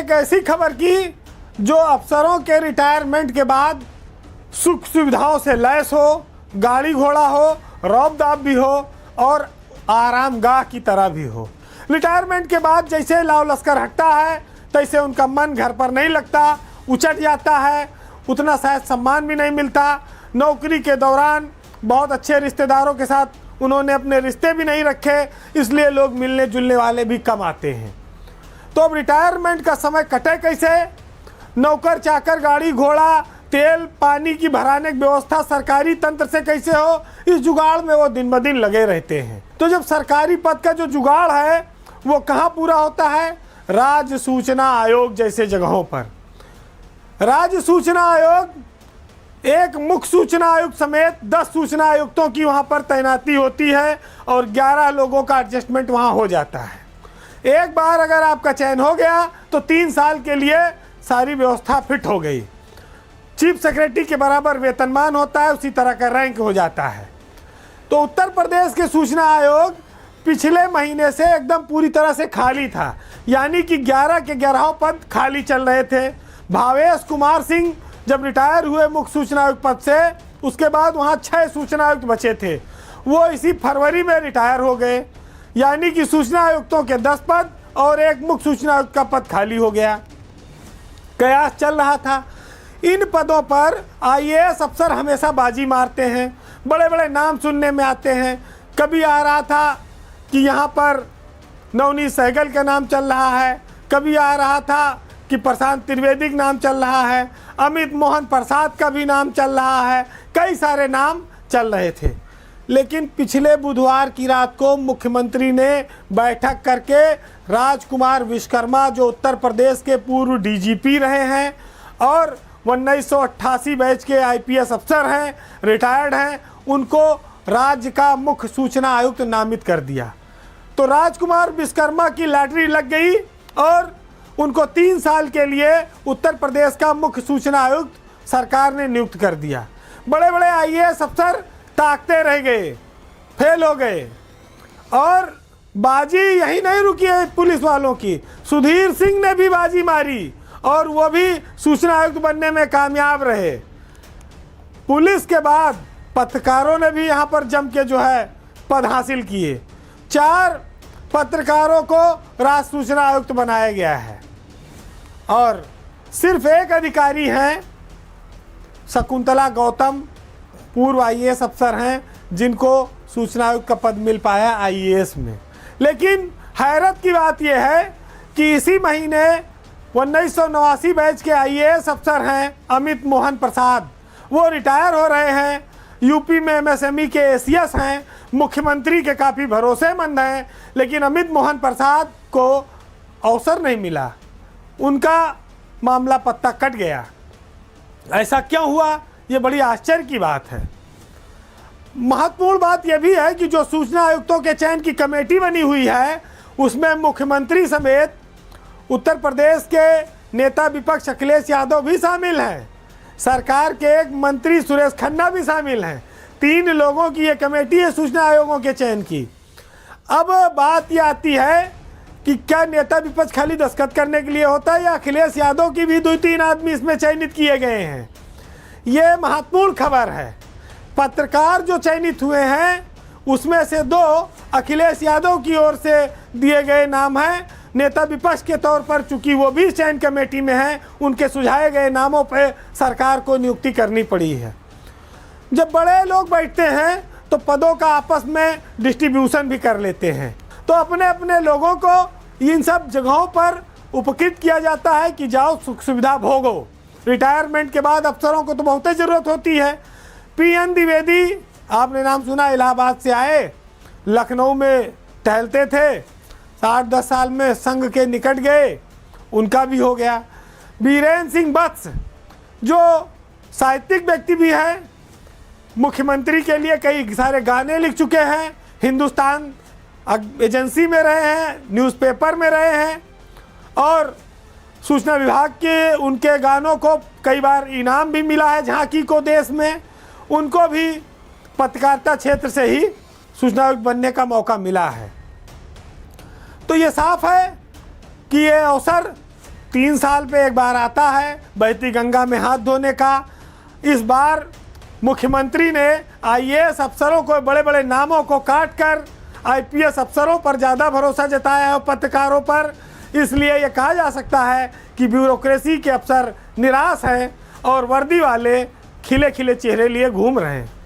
एक ऐसी खबर की जो अफसरों के रिटायरमेंट के बाद सुख सुविधाओं से लैस हो, गाड़ी घोड़ा हो, रौब-दाब भी हो और आरामगाह की तरह भी हो। रिटायरमेंट के बाद जैसे लाव लश्कर हटता है तैसे उनका मन घर पर नहीं लगता, उचट जाता है, उतना शायद सम्मान भी नहीं मिलता। नौकरी के दौरान बहुत अच्छे रिश्तेदारों के साथ उन्होंने अपने रिश्ते भी नहीं रखे, इसलिए लोग मिलने जुलने वाले भी कम आते हैं। तो अब रिटायरमेंट का समय कटे कैसे? नौकर चाकर, गाड़ी घोड़ा, तेल पानी की भराने की व्यवस्था सरकारी तंत्र से कैसे हो, इस जुगाड़ में वो दिन ब दिन लगे रहते हैं। तो जब सरकारी पद का जो जुगाड़ है वो कहाँ पूरा होता है? राज्य सूचना आयोग जैसे जगहों पर। राज्य सूचना आयोग एक मुख्य सूचना आयुक्त समेत 10 सूचना आयुक्तों की वहाँ पर तैनाती होती है और 11 लोगों का एडजस्टमेंट वहाँ हो जाता है। एक बार अगर आपका चयन हो गया तो 3 साल के लिए सारी व्यवस्था फिट हो गई। चीफ सेक्रेटरी के बराबर वेतनमान होता है, उसी तरह का रैंक हो जाता है। तो उत्तर प्रदेश के सूचना आयोग पिछले महीने से एकदम पूरी तरह से खाली था, यानी कि 11 के 11 पद खाली चल रहे थे। भावेश कुमार सिंह जब रिटायर हुए मुख्य सूचना आयुक्त पद से, उसके बाद वहाँ 6 सूचना आयुक्त बचे थे, वो इसी फरवरी में रिटायर हो गए, यानी कि सूचना आयुक्तों के 10 पद और एक मुख्य सूचना आयुक्त का पद खाली हो गया। कयास चल रहा था। इन पदों पर IAS अफसर हमेशा बाजी मारते हैं, बड़े बड़े नाम सुनने में आते हैं। कभी आ रहा था कि यहाँ पर नवनीत सहगल का नाम चल रहा है, कभी आ रहा था कि प्रशांत त्रिवेदी का नाम चल रहा है, अमित मोहन प्रसाद का भी नाम चल रहा है, कई सारे नाम चल रहे थे। लेकिन पिछले बुधवार की रात को मुख्यमंत्री ने बैठक करके राजकुमार विश्वकर्मा, जो उत्तर प्रदेश के पूर्व DGP रहे हैं और 1988 बैच के IPS अफसर हैं, रिटायर्ड हैं, उनको राज्य का मुख्य सूचना आयुक्त नामित कर दिया। तो राजकुमार विश्वकर्मा की लॉटरी लग गई और उनको 3 साल के लिए उत्तर प्रदेश का मुख्य सूचना आयुक्त सरकार ने नियुक्त कर दिया। बड़े बड़े IAS अफसर ताकते रह गए, फेल हो गए। और बाजी यही नहीं रुकी है पुलिस वालों की, सुधीर सिंह ने भी बाजी मारी और वो भी सूचना आयुक्त बनने में कामयाब रहे। पुलिस के बाद पत्रकारों ने भी यहाँ पर जम के जो है पद हासिल किए। 4 पत्रकारों को राज्य सूचना आयुक्त बनाया गया है और सिर्फ एक अधिकारी हैं, शकुंतला गौतम, पूर्व IAS अफसर हैं, जिनको सूचना आयुक्त का पद मिल पाया IAS में। लेकिन हैरत की बात यह है कि इसी महीने 1989 बैच के IAS अफसर हैं अमित मोहन प्रसाद, वो रिटायर हो रहे हैं। यूपी में MSME के ACS हैं, मुख्यमंत्री के काफ़ी भरोसेमंद हैं, लेकिन अमित मोहन प्रसाद को अवसर नहीं मिला, उनका मामला पत्ता कट गया। ऐसा क्यों हुआ, ये बड़ी आश्चर्य की बात है। महत्वपूर्ण बात यह भी है कि जो सूचना आयुक्तों के चयन की कमेटी बनी हुई है, उसमें मुख्यमंत्री समेत उत्तर प्रदेश के नेता विपक्ष अखिलेश यादव भी शामिल हैं, सरकार के एक मंत्री सुरेश खन्ना भी शामिल हैं। 3 लोगों की ये कमेटी है सूचना आयोगों के चयन की। अब बात ये आती है कि क्या नेता विपक्ष खाली दस्तखत करने के लिए होता है या अखिलेश यादव की भी 2-3 आदमी इसमें चयनित किए गए हैं? ये महत्वपूर्ण खबर है। पत्रकार जो चयनित हुए हैं उसमें से 2 अखिलेश यादव की ओर से दिए गए नाम हैं। नेता विपक्ष के तौर पर चूंकि वो भी चयन कमेटी में हैं, उनके सुझाए गए नामों पर सरकार को नियुक्ति करनी पड़ी है। जब बड़े लोग बैठते हैं तो पदों का आपस में डिस्ट्रीब्यूशन भी कर लेते हैं, तो अपने अपने लोगों को इन सब जगहों पर उपकृत किया जाता है कि जाओ सुख सुविधा भोगो। रिटायरमेंट के बाद अफसरों को तो बहुत ही ज़रूरत होती है। PN द्विवेदी, आपने नाम सुना, इलाहाबाद से आए, लखनऊ में टहलते थे, 8-10 साल में संघ के निकट गए, उनका भी हो गया। बीरेन सिंह वत्स, जो साहित्यिक व्यक्ति भी हैं, मुख्यमंत्री के लिए कई सारे गाने लिख चुके हैं, हिंदुस्तान एजेंसी में रहे हैं, न्यूज़पेपर में रहे हैं और सूचना विभाग के उनके गानों को कई बार इनाम भी मिला है झांकी को देश में। उनको भी पत्रकारिता क्षेत्र से ही सूचना आयुक्त बनने का मौका मिला है। तो ये साफ है कि ये अवसर 3 साल पे एक बार आता है बहती गंगा में हाथ धोने का। इस बार मुख्यमंत्री ने आईएएस अफसरों को, बड़े बड़े नामों को काट कर आईपीएस अफसरों पर ज़्यादा भरोसा जताया है, पत्रकारों पर। इसलिए ये कहा जा सकता है कि ब्यूरोक्रेसी के अफसर निराश हैं और वर्दी वाले खिले खिले चेहरे लिए घूम रहे हैं।